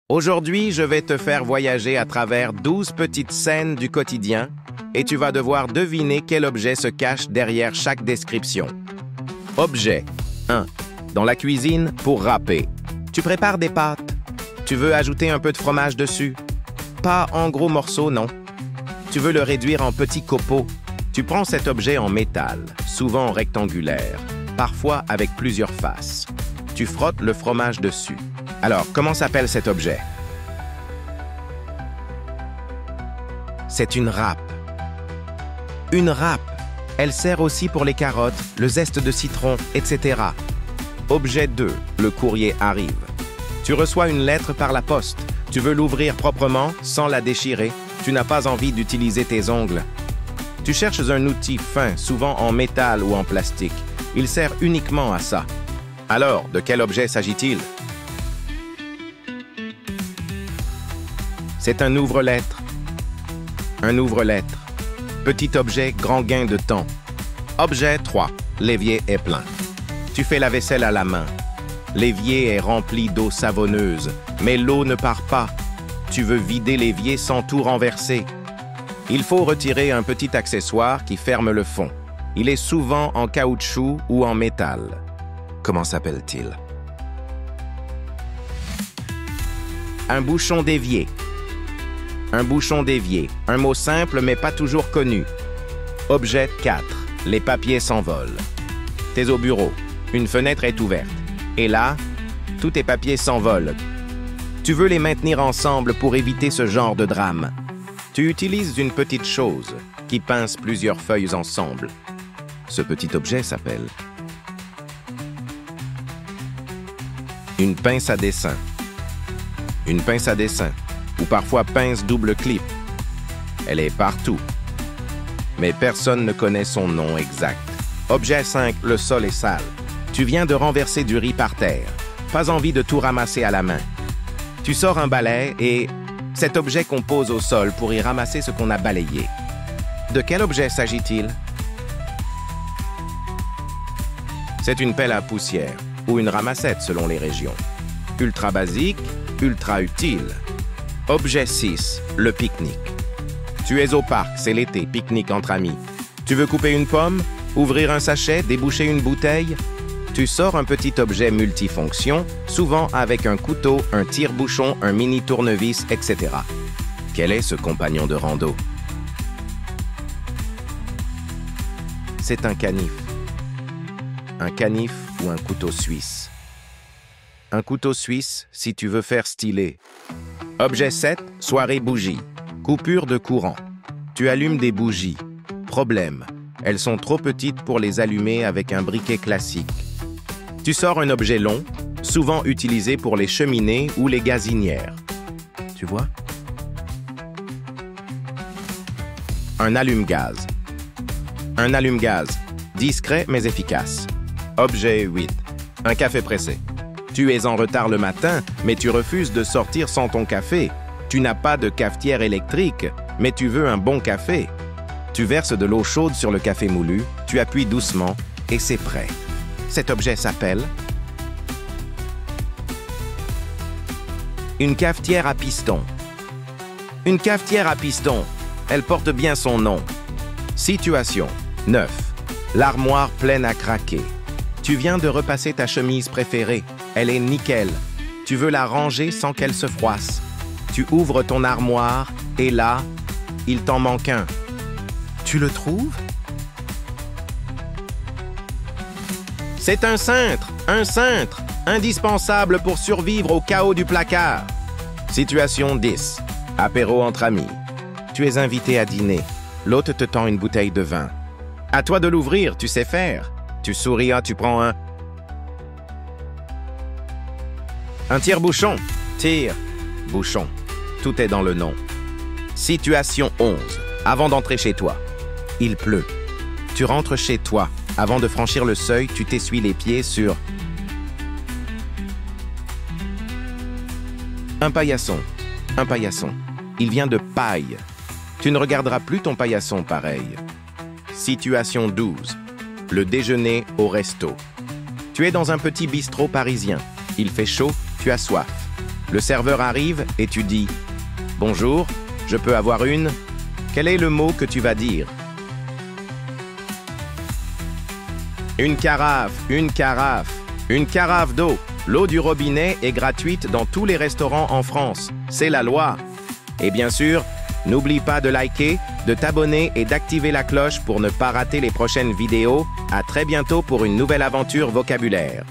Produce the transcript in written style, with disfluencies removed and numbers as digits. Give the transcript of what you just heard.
Aujourd'hui, je vais te faire voyager à travers 12 petites scènes du quotidien et tu vas devoir deviner quel objet se cache derrière chaque description. Objet 1. Dans la cuisine pour râper. Tu prépares des pâtes. Tu veux ajouter un peu de fromage dessus. Pas en gros morceaux, non. Tu veux le réduire en petits copeaux. Tu prends cet objet en métal, souvent rectangulaire, parfois avec plusieurs faces. Tu frottes le fromage dessus. Alors, comment s'appelle cet objet? C'est une râpe. Une râpe. Elle sert aussi pour les carottes, le zeste de citron, etc. Objet 2. Le courrier arrive. Tu reçois une lettre par la poste. Tu veux l'ouvrir proprement, sans la déchirer. Tu n'as pas envie d'utiliser tes ongles. Tu cherches un outil fin, souvent en métal ou en plastique. Il sert uniquement à ça. Alors, de quel objet s'agit-il? C'est un ouvre-lettres. Un ouvre-lettres. Petit objet, grand gain de temps. Objet 3. L'évier est plein. Tu fais la vaisselle à la main. L'évier est rempli d'eau savonneuse, mais l'eau ne part pas. Tu veux vider l'évier sans tout renverser. Il faut retirer un petit accessoire qui ferme le fond. Il est souvent en caoutchouc ou en métal. Comment s'appelle-t-il? Un bouchon d'évier. Un bouchon d'évier. Un mot simple mais pas toujours connu. Objet 4. Les papiers s'envolent. T'es au bureau. Une fenêtre est ouverte. Et là, tous tes papiers s'envolent. Tu veux les maintenir ensemble pour éviter ce genre de drame. Tu utilises une petite chose qui pince plusieurs feuilles ensemble. Ce petit objet s'appelle une pince à dessin. Une pince à dessin, ou parfois pince double clip. Elle est partout. Mais personne ne connaît son nom exact. Objet 5, le sol est sale. Tu viens de renverser du riz par terre. Pas envie de tout ramasser à la main. Tu sors un balai et cet objet qu'on pose au sol pour y ramasser ce qu'on a balayé. De quel objet s'agit-il? C'est une pelle à poussière ou une ramassette selon les régions. Ultra basique, ultra utile. Objet 6, le pique-nique. Tu es au parc, c'est l'été, pique-nique entre amis. Tu veux couper une pomme, ouvrir un sachet, déboucher une bouteille? Tu sors un petit objet multifonction, souvent avec un couteau, un tire-bouchon, un mini tournevis, etc. Quel est ce compagnon de rando? C'est un canif. Un canif ou un couteau suisse. Un couteau suisse si tu veux faire stylé. Objet 7, soirée bougie. Coupure de courant. Tu allumes des bougies. Problème, elles sont trop petites pour les allumer avec un briquet classique. Tu sors un objet long, souvent utilisé pour les cheminées ou les gazinières. Tu vois? Un allume-gaz. Un allume-gaz, discret mais efficace. Objet 8. Un café pressé. Tu es en retard le matin, mais tu refuses de sortir sans ton café. Tu n'as pas de cafetière électrique, mais tu veux un bon café. Tu verses de l'eau chaude sur le café moulu, tu appuies doucement et c'est prêt. Cet objet s'appelle une cafetière à piston. Une cafetière à piston, elle porte bien son nom. Situation 9. L'armoire pleine à craquer. Tu viens de repasser ta chemise préférée. Elle est nickel. Tu veux la ranger sans qu'elle se froisse. Tu ouvres ton armoire et là, il t'en manque un. Tu le trouves? C'est un cintre, indispensable pour survivre au chaos du placard. Situation 10. Apéro entre amis. Tu es invité à dîner. L'hôte te tend une bouteille de vin. À toi de l'ouvrir, tu sais faire. Tu souris, tu prends un tire-bouchon. Tire-bouchon. Tout est dans le nom. Situation 11. Avant d'entrer chez toi. Il pleut. Tu rentres chez toi. Avant de franchir le seuil, tu t'essuies les pieds sur un paillasson. Un paillasson. Il vient de paille. Tu ne regarderas plus ton paillasson pareil. Situation 12. Le déjeuner au resto. Tu es dans un petit bistrot parisien. Il fait chaud, tu as soif. Le serveur arrive et tu dis « Bonjour, je peux avoir une ?» Quel est le mot que tu vas dire? Une carafe, une carafe, une carafe d'eau. L'eau du robinet est gratuite dans tous les restaurants en France. C'est la loi. Et bien sûr, n'oublie pas de liker, de t'abonner et d'activer la cloche pour ne pas rater les prochaines vidéos. À très bientôt pour une nouvelle aventure vocabulaire.